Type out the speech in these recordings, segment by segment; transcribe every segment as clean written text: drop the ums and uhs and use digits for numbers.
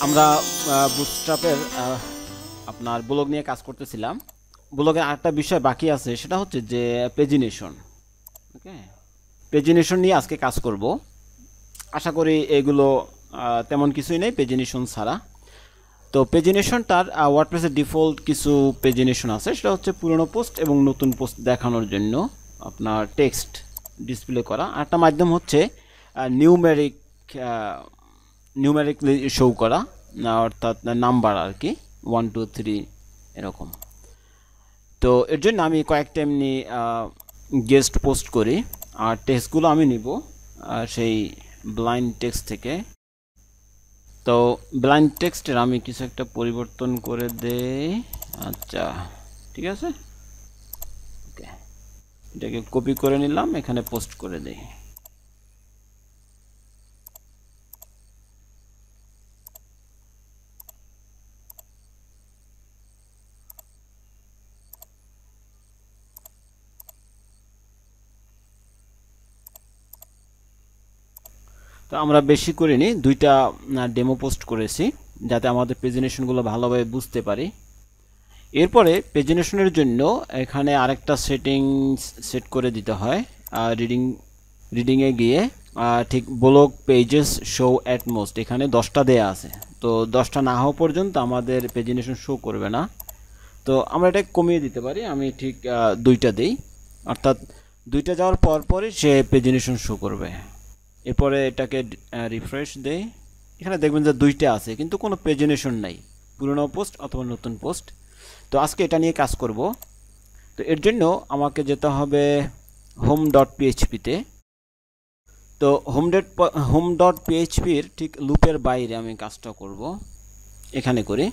আমরা বুটস্ট্র্যাপের আপনার ব্লগ নিয়ে কাজ করতেছিলাম। ব্লগের আরেকটা বিষয় বাকি আছে, সেটা হচ্ছে যে পেজিনেশন। ওকে, পেজিনেশন নিয়ে আজকে কাজ করব। আশা করি এগুলো তেমন কিছুই নেই পেজিনেশন ছাড়া। তো পেজিনেশনটার ওয়ার্ডপ্রেসের ডিফল্ট কিছু পেজিনেশন আছে, সেটা হচ্ছে পুরনো পোস্ট এবং নতুন পোস্ট দেখানোর জন্য আপনার টেক্সট ডিসপ্লে করা। আরেকটা মাধ্যম হচ্ছে নিউমেরিকলি শো করা, অর্থাৎ নাম্বার আর কি, 1 2 3 এরকম। তো এর জন্য আমি কয়েকটা এমনি গেস্ট পোস্ট করি, আর টেক্সটগুলো আমি নিব সেই ব্লাইন্ড টেক্সট থেকে। তো ব্লাইন্ড টেক্সটের আমি কিছু একটা পরিবর্তন করে দেই। আচ্ছা, ঠিক আছে, ওকে, এটাকে কপি করে নিলাম, এখানে পোস্ট করে দেই। তো আমরা বেশি করিনি, দুইটা ডেমো পোস্ট করেছি যাতে আমাদের প্রেজেন্টেশনগুলো ভালোভাবে বুঝতে পারি। এরপরে প্রেজেন্টেশনের জন্য এখানে আরেকটা সেটিংস সেট করে দিতে হয়। রিডিংয়ে গিয়ে ঠিক blog pages show at most, এখানে 10টা দেয়া আছে। তো 10টা না হওয়া পর্যন্ত আমাদের প্রেজেন্টেশন শো করবে না। তো আমরা এটা কমিয়ে দিতে পারি, আমি ঠিক 2টা দিই, অর্থাৎ 2টা যাওয়ার পরই সে প্রেজেন্টেশন শো করবে। এরপরে এটাকে রিফ্রেশ দেই, এখানে দেখবেন যে 2টা আছে কিন্তু কোনো প্রেজেন্টেশন নাই, পুরনো পোস্ট অথবা নতুন পোস্ট। তো আজকে এটা নিয়ে কাজ করব। তো এর জন্য আমাকে যেতে হবে home.php-তে। তো home.php-র ঠিক লুপের বাইরে আমি কাজটা করব, এখানে করি।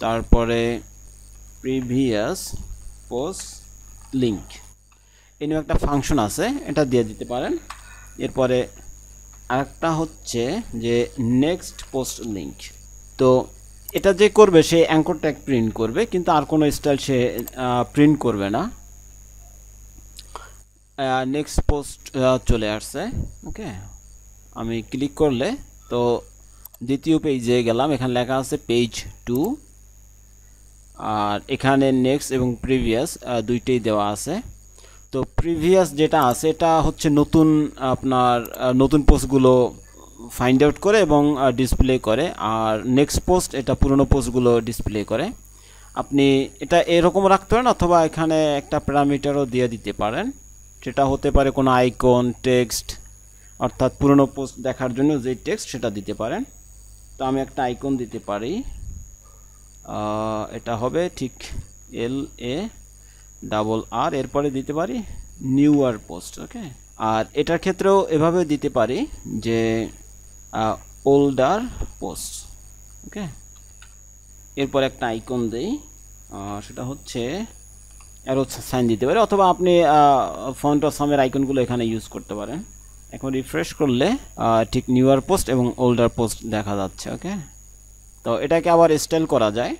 তারপরে প্রিভিয়াস পোস্ট লিঙ্ক, এই নিয়ে একটা ফাংশন আছে, এটা দিয়ে দিতে পারেন। এরপরে আরেকটা হচ্ছে যে নেক্সট পোস্ট লিঙ্ক। তো এটা যে করবে সে অ্যাঙ্কর ট্যাগ প্রিন্ট করবে, কিন্তু আর কোনো স্টাইল সে প্রিন্ট করবে না। নেক্সট পোস্ট চলে আসছে। ওকে, আমি ক্লিক করলে তো দ্বিতীয় পেজে গেলাম, এখানে লেখা আছে পেজ 2, আর এখানে নেক্সট এবং প্রিভিয়াস দুইটাই দেওয়া আছে। তো প্রিভিয়াস যেটা আছে এটা হচ্ছে নতুন, আপনার নতুন পোস্টগুলো ফাইন্ড আউট করে এবং ডিসপ্লে করে, আর নেক্সট পোস্ট এটা পুরনো পোস্টগুলো ডিসপ্লে করে। আপনি এটা এরকম রাখতে পারেন, অথবা এখানে একটা প্যারামিটারও দিয়ে দিতে পারেন, সেটা হতে পারে কোনো আইকন, টেক্সট, অর্থাৎ পুরনো পোস্ট দেখার জন্য যে টেক্সট সেটা দিতে পারেন। তো আমি একটা আইকন দিতে পারি, এটা হবে ঠিক LARR, এরপরে দিতে পারি নিউয়ার পোস্ট। ওকে, আর এটার ক্ষেত্রেও এভাবে দিতে পারি যে ওল্ডার পোস্ট। ওকে, এরপর একটা আইকন দেই, সেটা হচ্ছে অ্যারো সাইন দিতে পারি, অথবা আপনি ফন্ট অসামের আইকনগুলো এখানে ইউজ করতে পারেন। এখন রিফ্রেশ করলে ঠিক নিউয়ার পোস্ট এবং ওল্ডার পোস্ট দেখা যাচ্ছে। ওকে, তো এটাকে আবার স্টাইল করা যায়।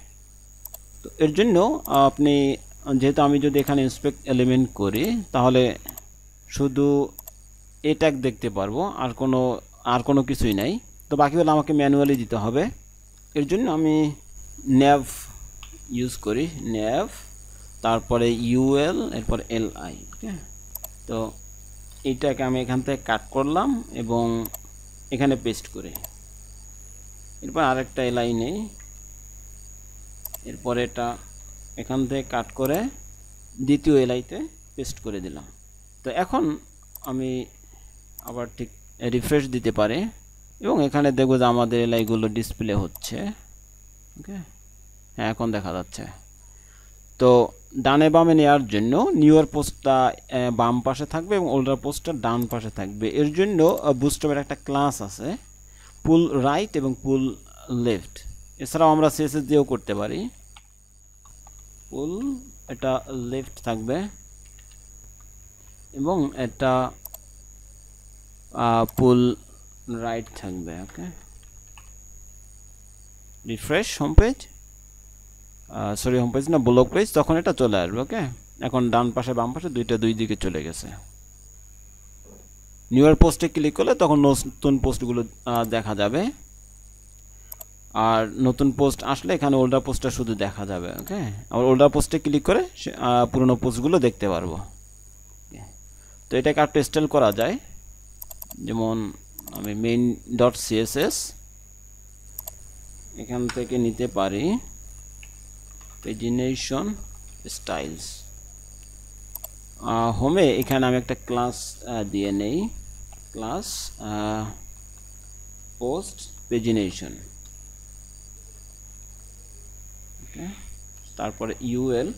তো এর জন্য আপনি, যেহেতু আমি যদি এখানে ইন্সপেক্ট এলিমেন্ট করি তাহলে শুধু এ ট্যাগ দেখতে পারবো, আর কোনো কিছুই নাই। তো বাকিগুলো আমাকে ম্যানুয়ালি দিতে হবে। এর জন্য আমি nav ইউজ করি, nav, তারপরে UL, এরপর LI। ওকে, তো এইটাকে আমি এখান থেকে কাট করলাম এবং এখানে পেস্ট করি। এরপর আরেকটা LI নেই, এরপর এটা এখান থেকে কাট করে দ্বিতীয় LI-তে পেস্ট করে দিলাম। তো এখন আমি আবার ঠিক রিফ্রেশ দিতে পারি এবং এখানে দেখব যে আমাদের LI-গুলো ডিসপ্লে হচ্ছে। ওকে, হ্যাঁ, এখন দেখা যাচ্ছে। তো ডানে বামে নেওয়ার জন্য নিউয়ার পোস্টটা বাম পাশে থাকবে এবং ওল্ডার পোস্টটা ডান পাশে থাকবে। এর জন্য বুটস্ট্র্যাপের একটা ক্লাস আছে, পুল রাইট এবং পুল লেফট। এছাড়াও আমরা CSS দিয়েও করতে পারি। পুল, এটা লেফট থাকবে এবং এটা পুল রাইট থাকবে। Okay, refresh home page, sorry home page না, ব্লগ পেজ, তখন এটা চলে আসবে। ওকে, এখন ডান পাশে বাম পাশে দুইটা দুই দিকে চলে গেছে। নিউয়ার পোস্টে ক্লিক করলে তখন নতুন পোস্টগুলো দেখা যাবে, আর নতুন পোস্ট আসলে এখানে ওল্ডার পোস্টটা শুধু দেখা যাবে। ওকে, আবার ওল্ডার পোস্টে ক্লিক করে পুরনো পোস্টগুলো দেখতে পারবো। তো এটাকে আর স্টাইল করা যায়, যেমন আমি মেইন ডট সিএসএস এখান থেকে নিতে পারি পেজিনেশন স্টাইলস। হোমে এখানে আমি একটা ক্লাস দিয়ে নেই, ক্লাস পোস্ট পেজিনেশন। তারপরে ইউএল,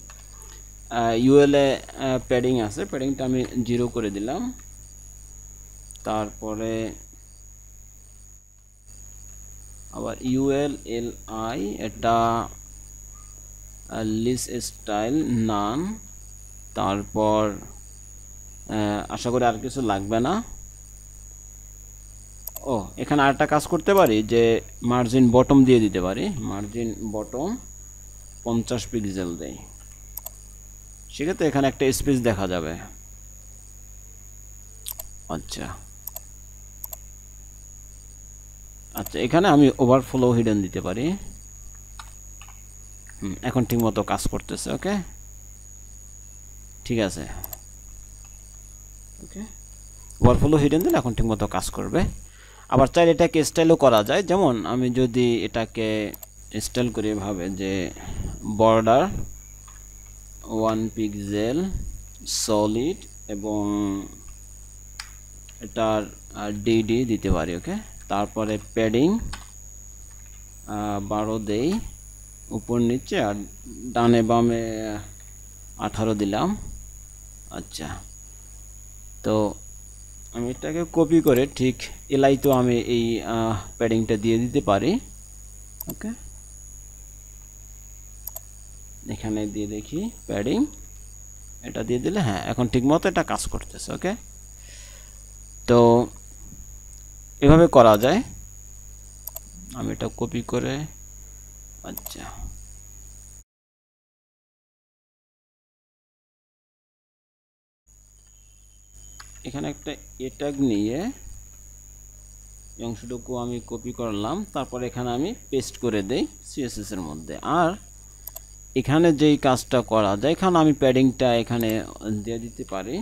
ইউএলে প্যাডিং আছে, প্যাডিংটা আমি 0 করে দিলাম। তারপরে আবার ইউএল এল আই, এটা লিস্ট স্টাইল নান। তারপর আশা করি আর কিছু লাগবে না। ও, এখানে আরেকটা কাজ করতে পারি যে মার্জিন বটম দিয়ে দিতে পারি, মার্জিন বটম 50 পিক্সেল দেই, সেক্ষেত্রে এখানে একটা স্পেস দেখা যাবে। আচ্ছা আচ্ছা, এখানে আমি ওভারফ্লো হিডেন দিতে পারি। এখন ঠিক মতো কাজ করতেছে। ওকে, ঠিক আছে। ওকে, ওভারফ্লো হিডেন দিলে এখন ঠিক মতো কাজ করবে। আবার চাইলে এটাকে স্টাইলও করা যায়, যেমন আমি যদি এটাকে স্টাইল করি এভাবে যে বর্ডার 1 পিক্সেল সলিড এবং এটার ডিডি দিতে পারি। ওকে, তারপরে প্যাডিং 12 দেই উপর নিচে, আর ডানে বামে 18 দিলাম। আচ্ছা, তো আমি এটাকে কপি করে ঠিক এলাই তো আমি এই প্যাডিংটা দিয়ে দিতে পারি। ওকে, এখানে দিয়ে দেখি প্যাডিং, এটা দিয়ে দিলে হ্যাঁ এখন ঠিক মতো এটা কাজ করতেছে। ওকে, তো এভাবে করা যায়। আমি এটা কপি করে, আচ্ছা এখানে একটা এ ট্যাগ নিয়ে এই অংশটুকু আমি কপি করলাম, তারপর এখানে আমি পেস্ট করে দেই সিএসএস এর মধ্যে। আর এখানে যেই কাজটা করা যায়, এখানে আমি প্যাডিংটা এখানে দিয়ে দিতে পারি।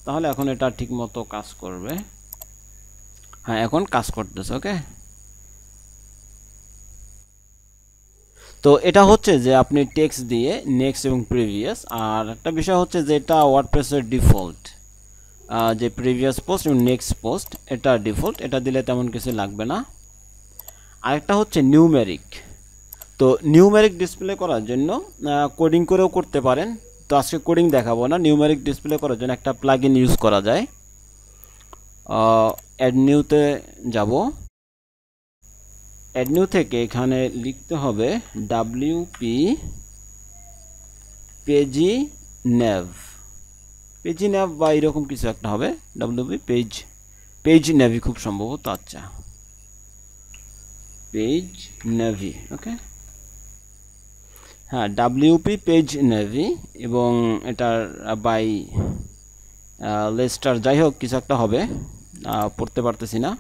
তাহলে এখন এটা ঠিক মতো কাজ করবে। হ্যাঁ, এখন কাজ করতেছে। ওকে, তো এটা হচ্ছে যে আপনি টেক্সট দিয়ে নেক্সট এবং প্রিভিয়াস। আর একটা বিষয় হচ্ছে যে এটা ওয়ার্ডপ্রেসের ডিফল্ট, যে প্রিভিয়াস পোস্ট এবং নেক্সট পোস্ট এটা ডিফল্ট, এটা দিলে তেমন কিছু লাগবে না। আরেকটা হচ্ছে নিউমেরিক। তো নিউমেরিক ডিসপ্লে করার জন্য কোডিং করেও করতে পারেন, তো আজকে কোডিং দেখাবো না। নিউমেরিক ডিসপ্লে করার জন্য একটা প্লাগইন ইউজ করা যায়। অ্যাড নিউতে যাব, অ্যাড নিউ থেকে এখানে লিখতে হবে ডাব্লিউপি পেজি নেভ, পেজি নেভ বা এরকম কিছু একটা হবে, ডাব্লিউপি পেজ নেভি খুব সম্ভবত। আচ্ছা, পেজ নেভি। ওকে, হ্যাঁ ডাব্লিউপি পেজ নেভি, এবং এটার বাই লেস্টার, যাই হোক কিছু একটা হবে, পড়তে পারতেছি না,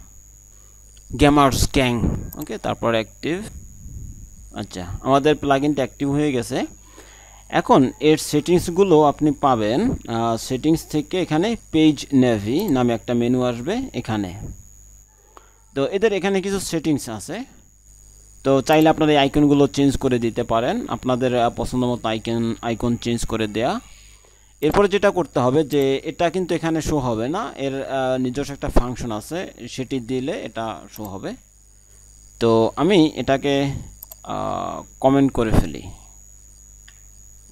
গেমার্স গ্যাং। ওকে, তারপর অ্যাক্টিভ। আচ্ছা, আমাদের প্লাগইনটা অ্যাক্টিভ হয়ে গেছে। এখন এর সেটিংসগুলো আপনি পাবেন সেটিংস থেকে, এখানে পেজ নেভি নামে একটা মেনু আসবে এখানে। তো এদের এখানে কিছু সেটিংস আছে, তো চাইলে আপনারা এই আইকনগুলো চেঞ্জ করে দিতে পারেন, আপনাদের পছন্দ মতো আইকন চেঞ্জ করে দেয়া। এরপরে যেটা করতে হবে যে এটা কিন্তু এখানে শো হবে না, এর নিজস্ব একটা ফাংশন আছে, সেটি দিলে এটা শো হবে। তো আমি এটাকে কমেন্ট করে ফেলি।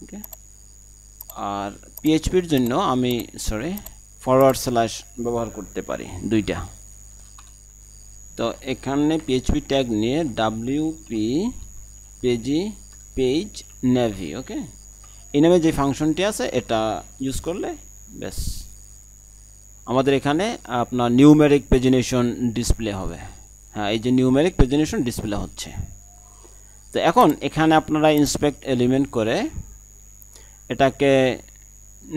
ওকে, আর পিএইচপির জন্য আমি ফরওয়ার্ড স্ল্যাশ ব্যবহার করতে পারি দুইটা। তো এখানে পিএইচপি ট্যাগ নিয়ে ডাব্লিউপি পেজ নেভি। ওকে, এই নামে যে ফাংশনটি আছে এটা ইউজ করলে ব্যাস আমাদের এখানে আপনার নিউমেরিক পেজিনেশন ডিসপ্লে হবে। হ্যাঁ, এই যে নিউমেরিক পেজিনেশন ডিসপ্লে হচ্ছে। তো এখন এখানে আপনারা ইন্সপেক্ট এলিমেন্ট করে এটাকে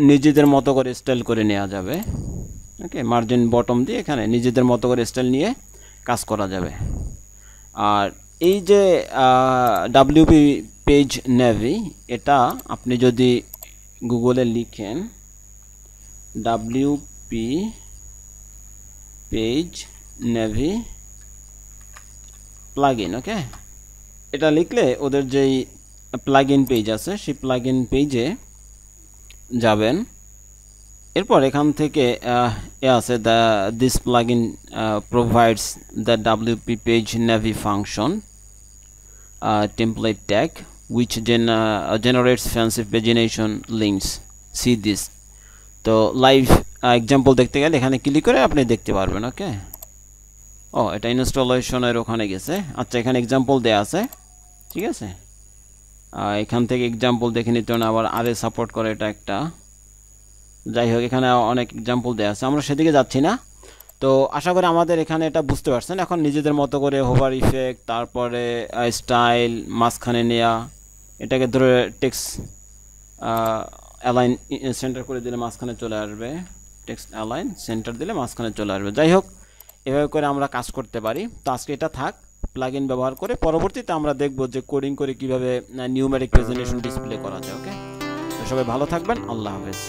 নিজেদের মতো করে স্টাইল করে নেওয়া যাবে। ওকে, মার্জিন বটম দিয়ে এখানে নিজেদের মতো করে স্টাইল নিয়ে কাজ করা যাবে। আর এই যে ডাব্লিউপি পেজ নেভি, এটা আপনি যদি গুগলে লিখেন ডাব্লিউপি পেজ নেভি প্লাগইন, ওকে, এটা লিখলে ওদের যেই প্লাগইন পেজ আছে সেই প্লাগইন পেজে যাবেন। এরপর এখান থেকে আছে this plugin provides the WP page navy function template tag which generates fancy pagination links, see this। তো লাইভ এক্সাম্পল দেখতে গেলে এখানে ক্লিক করে আপনি দেখতে পারবেন। ওকে, ও এটা ইনস্টলেশনের ওখানে গেছে। আচ্ছা, এখানে এক্সাম্পল দেয়া আছে, ঠিক আছে। এখান থেকে এক্সাম্পল দেখে নিতে হবে। আবার আরে সাপোর্ট করে এটা একটা, যাই হোক এখানে অনেক এক্সাম্পল দেয়া আছে, আমরা সেদিকে যাচ্ছি না। তো আশা করি আমাদের এখানে এটা বুঝতে পারছেন। এখন নিজেদের মতো করে হোভার ইফেক্ট, তারপরে স্টাইল, মাঝখানে নেয়া, এটাকে ধরে টেক্সট অ্যালাইন সেন্টার করে দিলে মাঝখানে চলে আসবে, টেক্সট অ্যালাইন সেন্টার দিলে মাঝখানে চলে আসবে। যাই হোক, এভাবে করে আমরা কাজ করতে পারি। তো আজকে এটা থাক প্লাগইন ব্যবহার করে। পরবর্তীতে আমরা দেখব যে কোডিং করে কিভাবে নিউমেরিক প্রেজেন্টেশন ডিসপ্লে করা যায়। ওকে, তো সবাই ভালো থাকবেন, আল্লাহ হাফেজ।